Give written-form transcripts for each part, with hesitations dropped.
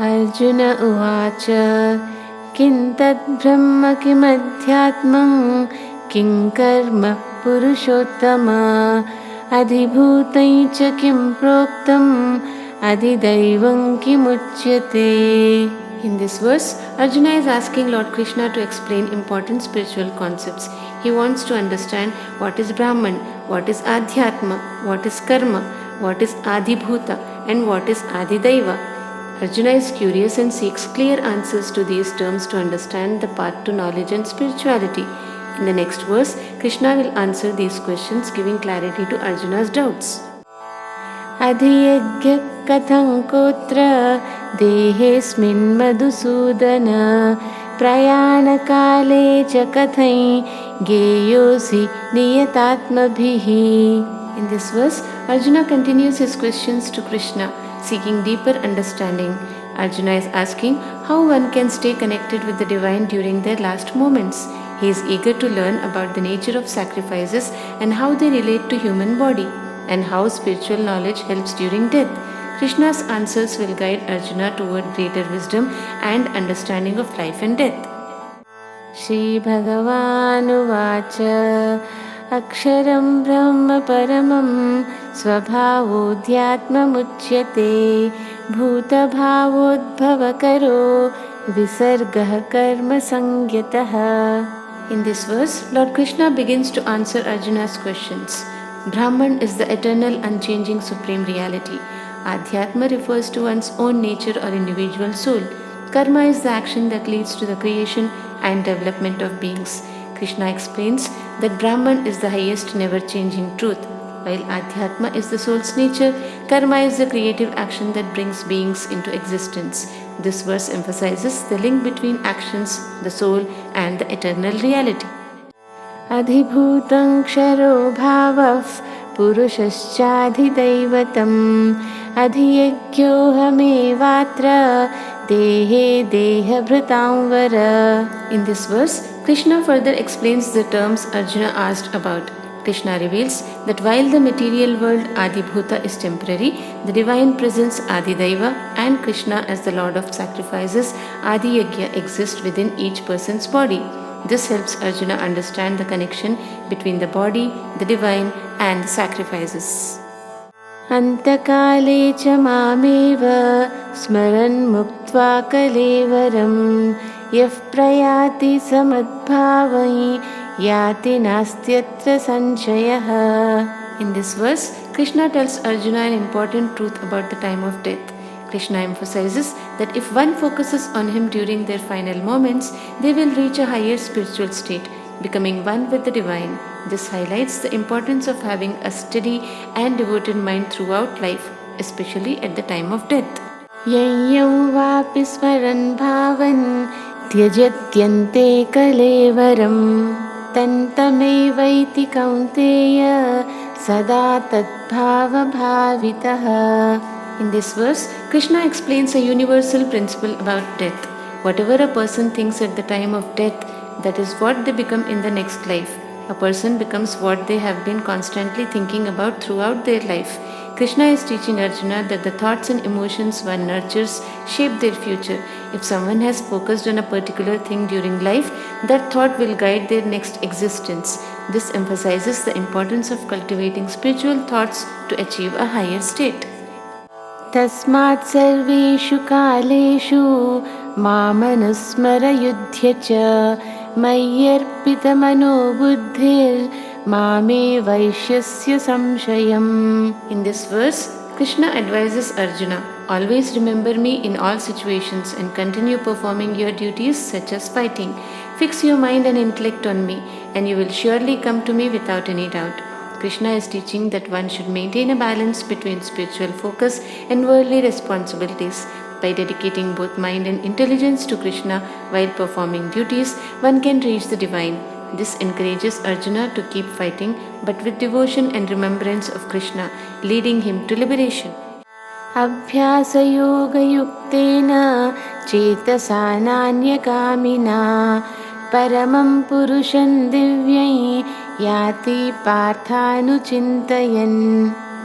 अर्जुन उवाच किं तद्ब्रह्म किमध्यात्मं किं कर्म पुरुषोत्तम अधिभूतं च किं प्रोक्तम् अधिदैवं किमुच्यते. In this verse, Arjuna is asking Lord Krishna to explain important spiritual concepts. He wants to understand what is Brahman, what is Adhyatma, what is Karma, what is Adhibhuta, and what is Adidaiva. Arjuna is curious and seeks clear answers to these terms to understand the path to knowledge and spirituality. In the next verse, Krishna will answer these questions, giving clarity to Arjuna's doubts. अधियज्ञः कथं कोत्र देहेऽस्मिन् मधुसूदन प्रयाणकाले च कथं ज्ञेयोऽसि नियतात्मभिः. In this verse, Arjuna continues his questions to Krishna, seeking deeper understanding. Arjuna is asking how one can stay connected with the divine during their last moments. He is eager to learn about the nature of sacrifices and how they relate to human body, and how spiritual knowledge helps during death. Krishna's answers will guide Arjuna toward greater wisdom and understanding of life and death. Shri Bhagavanuvacha Aksharam Brahma Paramam Svabhavodyatmamuchyate Bhuta Bhavodbhavakaro Visargah Karma Sangyatah. In this verse, Lord Krishna begins to answer Arjuna's questions. Brahman is the eternal, unchanging supreme reality. Adhyatma refers to one's own nature or individual soul. Karma is the action that leads to the creation and development of beings. Krishna explains that Brahman is the highest, never-changing truth. While Adhyatma is the soul's nature, Karma is the creative action that brings beings into existence. This verse emphasizes the link between actions, the soul, and the eternal reality. अधिभूतं क्षरो भावः पुरुषश्चाधिदैवतम् अधियज्ञोऽहमेवात्र देहे देहभृतां वर. In this verse, Krishna further explains the terms Arjuna asked about. Krishna reveals that while the material world Adibhuta is temporary, the divine presence Adidaiva and Krishna as the Lord of sacrifices Adiyagya exist within each person's body. This helps Arjuna understand the connection between the body, the divine, and the sacrifices. Antakale cha mameva smaran muktva kalevaram yah prayati samadbhavai yati nastyatra sanshayah. In this verse, Krishna tells Arjuna an important truth about the time of death. Krishna emphasizes that if one focuses on him during their final moments, they will reach a higher spiritual state, becoming one with the divine. This highlights the importance of having a steady and devoted mind throughout life, especially at the time of death. Yam vapi smaran bhavan tyajatyante kalevaram tantamevaiti kaunteya sada tadbhava bhavitah. In this verse, Krishna explains a universal principle about death. Whatever a person thinks at the time of death, that is what they become in the next life. A person becomes what they have been constantly thinking about throughout their life. Krishna is teaching Arjuna that the thoughts and emotions one nurtures shape their future. If someone has focused on a particular thing during life, that thought will guide their next existence. This emphasizes the importance of cultivating spiritual thoughts to achieve a higher state. तस्मात् सर्वेषु कालेषु मामनुस्मरयुध्य च मय्यर्पितमनो बुद्धिर्मामे वैश्यस्य संशयम्. In this verse, Krishna advises Arjuna, always remember me in all situations and continue performing your duties such as fighting. Fix your mind and intellect on me, and you will surely come to me without any doubt. Krishna is teaching that one should maintain a balance between spiritual focus and worldly responsibilities. By dedicating both mind and intelligence to Krishna while performing duties, one can reach the divine. This encourages Arjuna to keep fighting, but with devotion and remembrance of Krishna, leading him to liberation. Abhyasayogayuktena chetasa nanyagaminā paramam purusham divyai yati parthanuchintayan.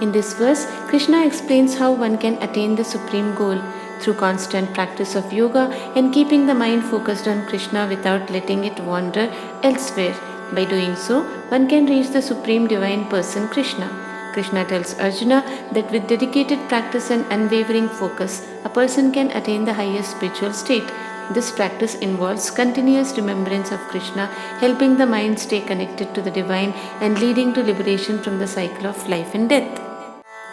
In this verse, Krishna explains how one can attain the supreme goal. Through constant practice of yoga and keeping the mind focused on Krishna without letting it wander elsewhere. By doing so, one can reach the Supreme Divine Person Krishna. Krishna tells Arjuna that with dedicated practice and unwavering focus, a person can attain the highest spiritual state. This practice involves continuous remembrance of Krishna, helping the mind stay connected to the divine and leading to liberation from the cycle of life and death.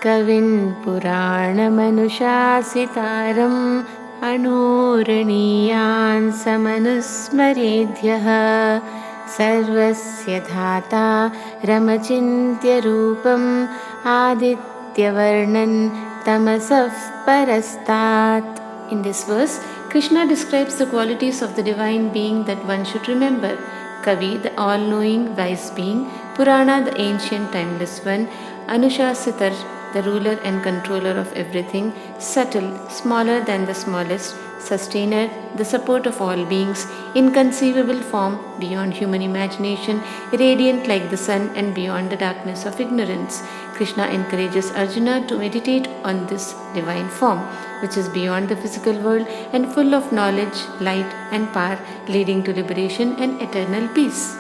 Kavin Puranamanushasitaram Anuraniyan Samanusmaredhyah Sarvasya Dhata Ramachintya Rupam Adityavarnan Tamasaf Parastat. In this verse, Krishna describes the qualities of the divine being that one should remember. Kavi, the all-knowing, wise being; Purana, the ancient, timeless one; Anushasitar, the ruler and controller of everything; subtle, smaller than the smallest; sustainer, the support of all beings; inconceivable form, beyond human imagination; radiant like the sun and beyond the darkness of ignorance. Krishna encourages Arjuna to meditate on this divine form, which is beyond the physical world and full of knowledge, light and power, leading to liberation and eternal peace.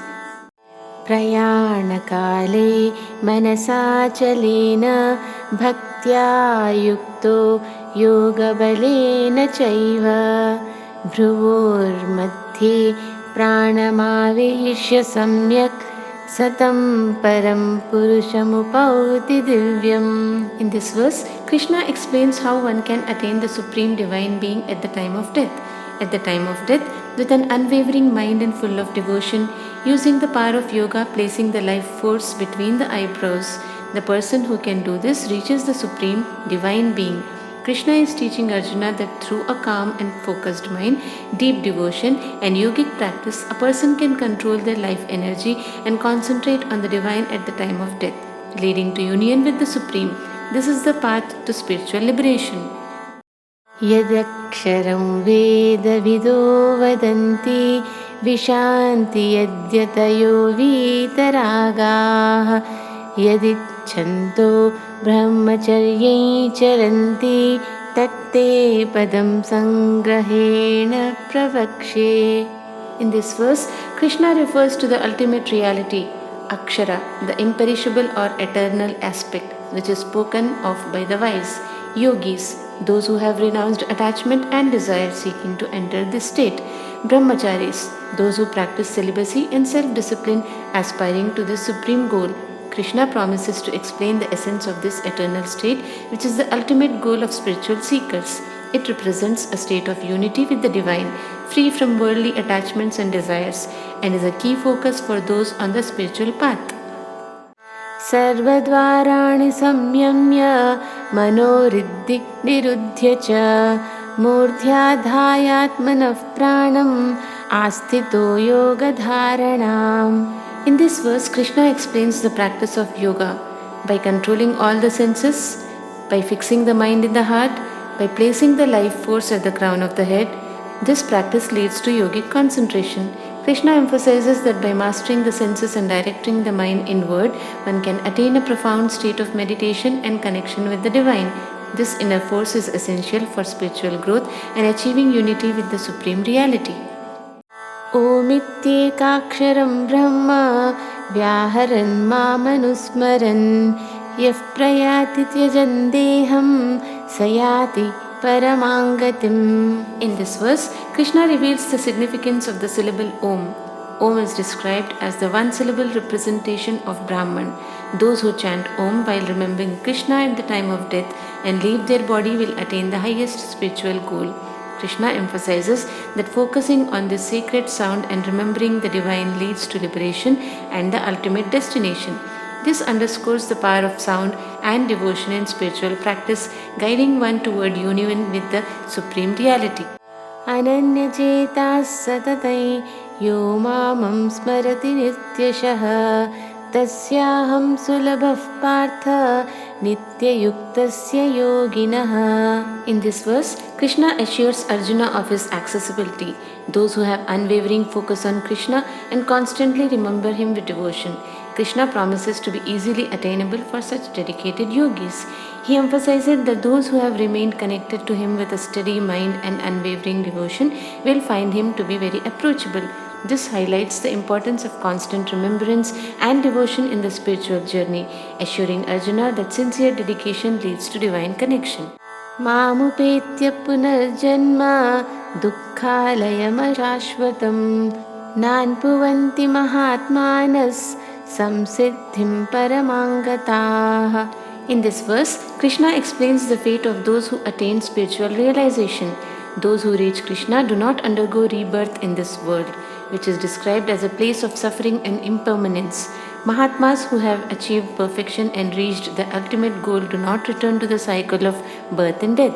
Prayanakale manasachalena bhaktya yukto yogabalena chaiva bhruvor madhye pranamaveshya samyak Satam Param Purushamupauti Divyam. In this verse, Krishna explains how one can attain the Supreme Divine Being at the time of death. At the time of death, with an unwavering mind and full of devotion, using the power of yoga, placing the life force between the eyebrows, the person who can do this reaches the Supreme Divine Being. Krishna is teaching Arjuna that through a calm and focused mind, deep devotion and yogic practice, a person can control their life energy and concentrate on the divine at the time of death, leading to union with the Supreme. This is the path to spiritual liberation. Yadaksharam Vedavido Vadanti Vishanti Yadyatayo Vitaragaha Yadichanto Brahmacharyai Charanti Tatte Padam Sangrahena Pravakshe. In this verse, Krishna refers to the ultimate reality, Akshara, the imperishable or eternal aspect, which is spoken of by the wise, yogis, those who have renounced attachment and desire seeking to enter this state, Brahmacharis, those who practice celibacy and self-discipline aspiring to this supreme goal. Krishna promises to explain the essence of this eternal state, which is the ultimate goal of spiritual seekers. It represents a state of unity with the divine, free from worldly attachments and desires, and is a key focus for those on the spiritual path. Sarvadvarani samyamya manoriddhi nirudhya cha murdhyadhayatmanav pranam asthito yoga dharanam. In this verse, Krishna explains the practice of yoga by controlling all the senses, by fixing the mind in the heart, by placing the life force at the crown of the head. This practice leads to yogic concentration. Krishna emphasizes that by mastering the senses and directing the mind inward, one can attain a profound state of meditation and connection with the divine. This inner force is essential for spiritual growth and achieving unity with the Supreme Reality. Omityekaksharam Brahma Vyaharan Mamanusmaran Yaf Prayati Tyajan Deham Sayati Paramangatim. In this verse, Krishna reveals the significance of the syllable Om. Om is described as the one-syllable representation of Brahman. Those who chant Om while remembering Krishna at the time of death and leave their body will attain the highest spiritual goal. Krishna emphasizes that focusing on this sacred sound and remembering the divine leads to liberation and the ultimate destination. This underscores the power of sound and devotion in spiritual practice, guiding one toward union with the Supreme Reality. Ananyachetas satatai yo mamam smarati nityashah tasyaham sulabhav partha nityayuktasya yoginah. In this verse, Krishna assures Arjuna of his accessibility, those who have unwavering focus on Krishna and constantly remember him with devotion. Krishna promises to be easily attainable for such dedicated yogis. He emphasizes that those who have remained connected to him with a steady mind and unwavering devotion will find him to be very approachable. This highlights the importance of constant remembrance and devotion in the spiritual journey, assuring Arjuna that sincere dedication leads to divine connection. Mamupetya punarjanma dukkhalayamashashvatam nanpuvanti mahatmanas samsiddhim paramangataah. In this verse, Krishna explains the fate of those who attain spiritual realization. Those who reach Krishna do not undergo rebirth in this world, which is described as a place of suffering and impermanence. Mahatmas who have achieved perfection and reached the ultimate goal do not return to the cycle of birth and death.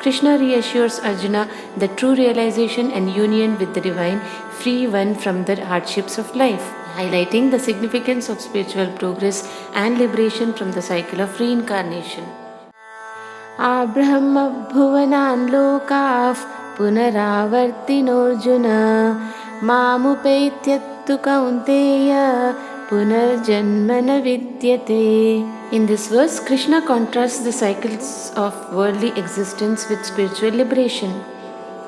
Krishna reassures Arjuna that true realization and union with the divine free one from the hardships of life, highlighting the significance of spiritual progress and liberation from the cycle of reincarnation. Abrahama bhuvanan lokaf punaravartinorjuna mamupetyattu kaunteya punarjanmana vidyate. In this verse, Krishna contrasts the cycles of worldly existence with spiritual liberation.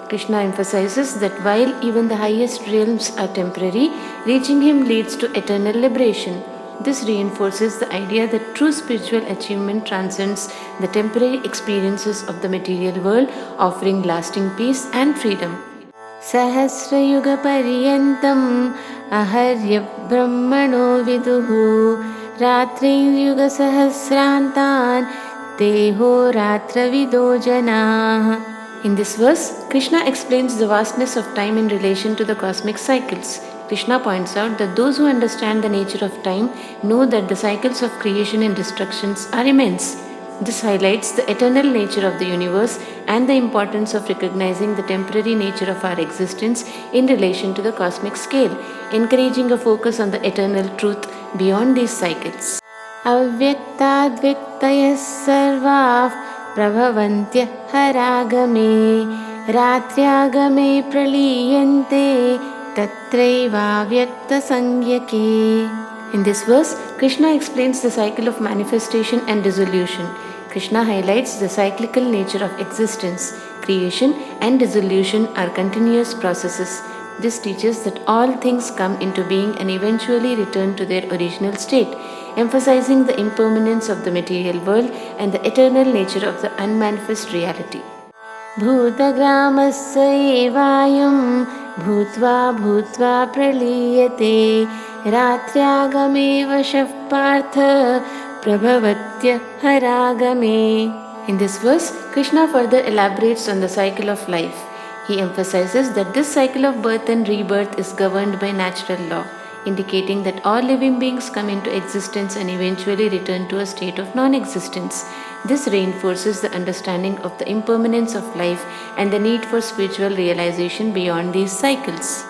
Krishna emphasizes that while even the highest realms are temporary, reaching him leads to eternal liberation. This reinforces the idea that true spiritual achievement transcends the temporary experiences of the material world, offering lasting peace and freedom. Sahasrayuga paryantam aharya brahmano viduhu ratri yuga sahasrantan teho ratravido janah. In this verse, Krishna explains the vastness of time in relation to the cosmic cycles. Krishna points out that those who understand the nature of time know that the cycles of creation and destructions are immense. This highlights the eternal nature of the universe and the importance of recognizing the temporary nature of our existence in relation to the cosmic scale, encouraging a focus on the eternal truth beyond these cycles. Avyaktadvyaktayas sarvaah prabhavantya haragame ratyagame praliyante tatraiva vyakta sangyake. In this verse, Krishna explains the cycle of manifestation and dissolution. Krishna highlights the cyclical nature of existence. Creation and dissolution are continuous processes. This teaches that all things come into being and eventually return to their original state, emphasizing the impermanence of the material world and the eternal nature of the unmanifest reality. Bhutagramasya evayam bhutva bhutva praliyate ratyagame vashah partha prabhavatya haragame. In this verse, Krishna further elaborates on the cycle of life. He emphasizes that this cycle of birth and rebirth is governed by natural law, indicating that all living beings come into existence and eventually return to a state of non-existence. This reinforces the understanding of the impermanence of life and the need for spiritual realization beyond these cycles.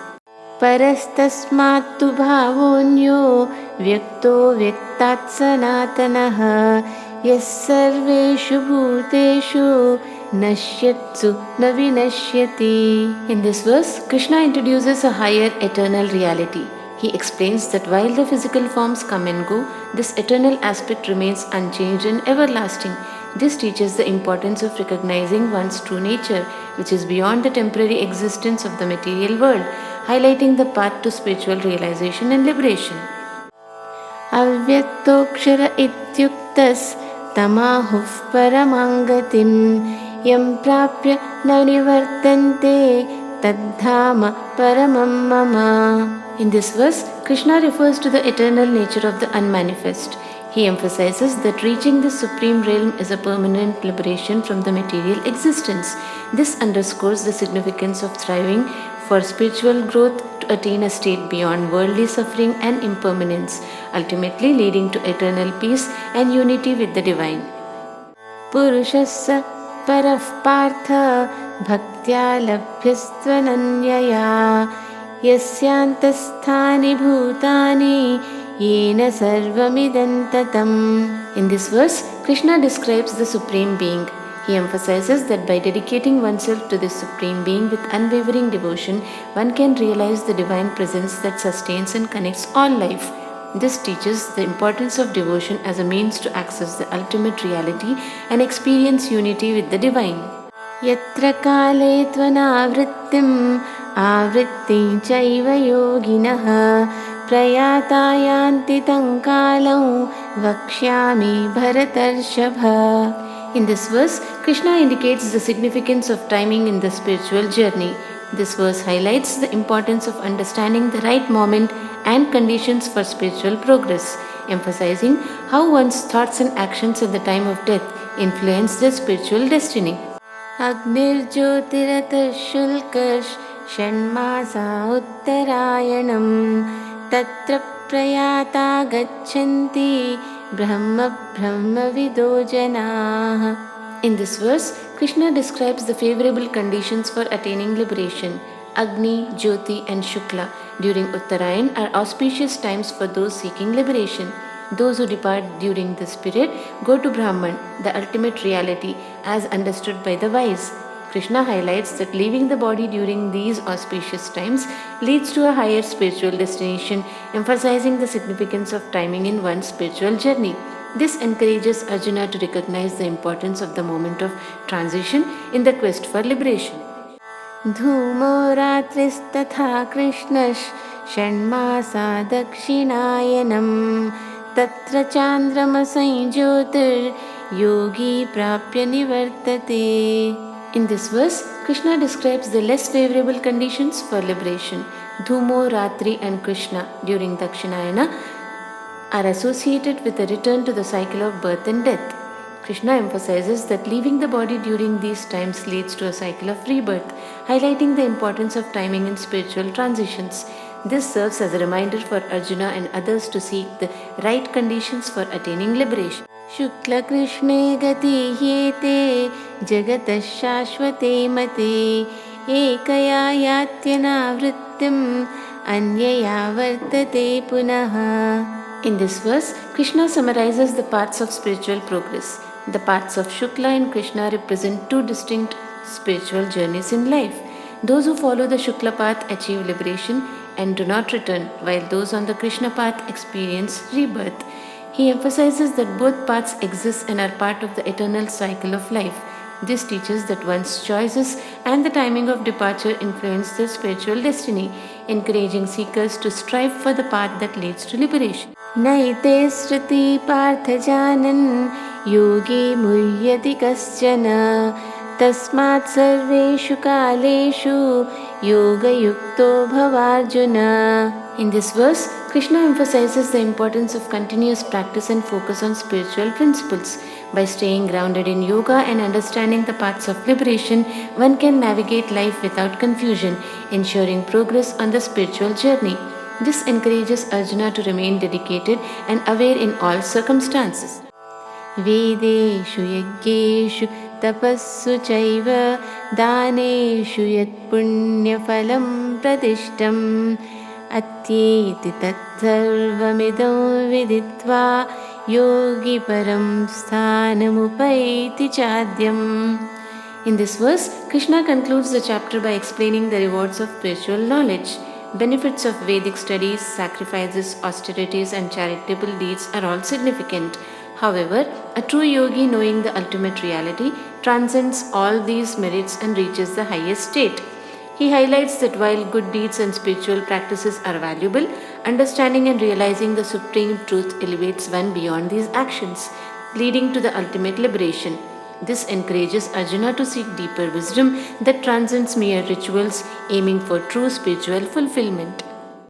Parastasmattu bhavonyo vyakto vyaktat sanatanaha yas sarveshu bhuteshu nashyatsu na vinashyati. In this verse, Krishna introduces a higher eternal reality. He explains that while the physical forms come and go, this eternal aspect remains unchanged and everlasting. This teaches the importance of recognizing one's true nature, which is beyond the temporary existence of the material world, highlighting the path to spiritual realization and liberation. Avyaktokshara ityuktas tamahuh paramangatim yam prapya na nivartante tadhama paramam mama. In this verse, Krishna refers to the eternal nature of the unmanifest. He emphasizes that reaching the supreme realm is a permanent liberation from the material existence. This underscores the significance of striving for spiritual growth to attain a state beyond worldly suffering and impermanence, ultimately leading to eternal peace and unity with the divine. Purushassa parah partha bhaktya labhyastvananyaya yasyantasthani bhutani yena sarvamidam tatam. In this verse, Krishna describes the Supreme Being. He emphasizes that by dedicating oneself to this Supreme Being with unwavering devotion, one can realize the divine presence that sustains and connects all life. This teaches the importance of devotion as a means to access the ultimate reality and experience unity with the divine. Yatra kale tvanavruttim आवृत्तिं चैव योगिनः प्रयाता यान्ति तं कालं वक्ष्यामि भरतर्षभ. In this verse, Krishna indicates the significance of timing in the spiritual journey. This verse highlights the importance of understanding the right moment and conditions for spiritual progress, emphasizing how one's thoughts and actions at the time of death influence their spiritual destiny. Agnirjyotiratah shulkash षण्मासा उत्तरायणं तत्र प्रयाता गच्छन्ति ब्रह्मविदो जनाः. In this verse, Krishna describes the favorable conditions for attaining liberation. Agni, Jyoti and Shukla during Uttarayan are auspicious times for those seeking liberation. Those who depart during this period go to Brahman, the ultimate reality, as understood by the wise. Krishna highlights that leaving the body during these auspicious times leads to a higher spiritual destination, emphasizing the significance of timing in one's spiritual journey. This encourages Arjuna to recognize the importance of the moment of transition in the quest for liberation. Dhumo ratristatha krishnash षण्मासा दक्षिणायनम् तत्र चान्द्रमसं ज्योतिर् योगी प्राप्य निवर्तते. In this verse, Krishna describes the less favorable conditions for liberation. Dhumo, Ratri and Krishna during Dakshinayana are associated with a return to the cycle of birth and death. Krishna emphasizes that leaving the body during these times leads to a cycle of rebirth, highlighting the importance of timing in spiritual transitions. This serves as a reminder for Arjuna and others to seek the right conditions for attaining liberation. Shukla Krishne gati yete jagatah shashvate mate ekaya yatyana vrittim anyaya vartate punaha. In this verse, Krishna summarizes the paths of spiritual progress. The paths of Shukla and Krishna represent two distinct spiritual journeys in life. Those who follow the Shukla path achieve liberation and do not return, while those on the Krishna path experience rebirth. He emphasizes that both paths exist and are part of the eternal cycle of life. This teaches that one's choices and the timing of departure influence their spiritual destiny, encouraging seekers to strive for the path that leads to liberation. Naite sruti partha janan yogi muhyati kaschana tasmat sarveshu kaleshu yoga yukto bhavarjuna. In this verse, Krishna emphasizes the importance of continuous practice and focus on spiritual principles. By staying grounded in yoga and understanding the paths of liberation, one can navigate life without confusion, ensuring progress on the spiritual journey. This encourages Arjuna to remain dedicated and aware in all circumstances. Vedeshu yajneshu tapassu chaiva daneshu yat punyaphalam pradishtam atyeti tatsarvamidam viditva yogi param sthanamupaiti chadyam. In this verse, Krishna concludes the chapter by explaining the rewards of spiritual knowledge. Benefits of Vedic studies, sacrifices, austerities and charitable deeds are all significant. However, a true yogi knowing the ultimate reality transcends all these merits and reaches the highest state. He highlights that while good deeds and spiritual practices are valuable, understanding and realizing the supreme truth elevates one beyond these actions, leading to the ultimate liberation. This encourages Arjuna to seek deeper wisdom that transcends mere rituals, aiming for true spiritual fulfillment.